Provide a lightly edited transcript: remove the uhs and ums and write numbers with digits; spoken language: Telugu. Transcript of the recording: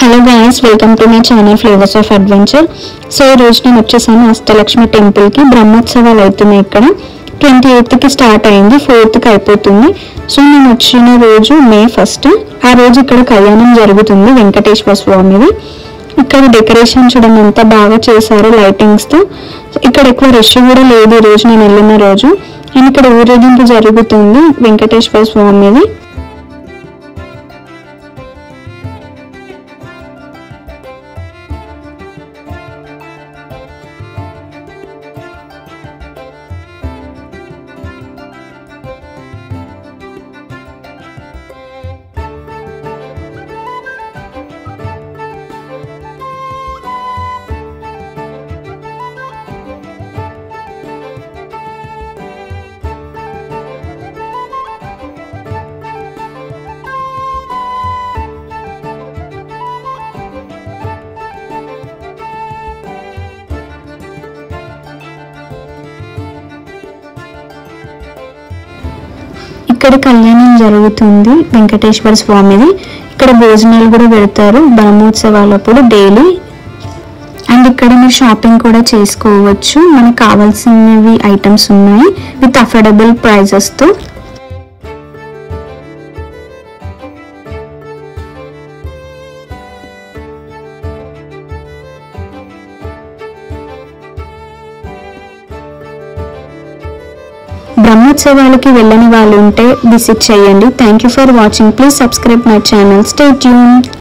Hello guys, welcome to my channel flavours of adventure. So ఈ రోజు నేను వచ్చేసాను అష్టలక్ష్మి టెంపుల్కి. బ్రహ్మోత్సవాలు అవుతున్నాయి ఇక్కడ. 28కి స్టార్ట్ అయింది, 4థ్కి అయిపోతుంది. సో నేను వచ్చిన రోజు May 1. ఆ రోజు ఇక్కడ కళ్యాణం జరుగుతుంది వెంకటేశ్వర స్వామిది. ఇక్కడ డెకరేషన్ చూడండి ఎంత బాగా చేశారు లైటింగ్స్తో. ఇక్కడ ఎక్కువ రష్ కూడా లేదు ఈ రోజు నేను వెళ్ళిన రోజు. అండ్ ఇక్కడ ఊరేగింపు జరుగుతుంది వెంకటేశ్వర స్వామిది. ఇక్కడ కళ్యాణం జరుగుతుంది వెంకటేశ్వర స్వామిది. ఇక్కడ భోజనాలు కూడా పెడతారు బ్రహ్మోత్సవాలప్పుడు డైలీ. అండ్ ఇక్కడ మీరు షాపింగ్ కూడా చేసుకోవచ్చు. మనకు కావాల్సినవి ఐటమ్స్ ఉన్నాయి విత్ అఫోర్డబుల్ ప్రైజెస్తో. బ్రహ్మోత్సవాలకి వెళ్ళని వాళ్ళు ఉంటే విజిట్ చేయండి. Thank you for watching. Please subscribe my channel. Stay tune.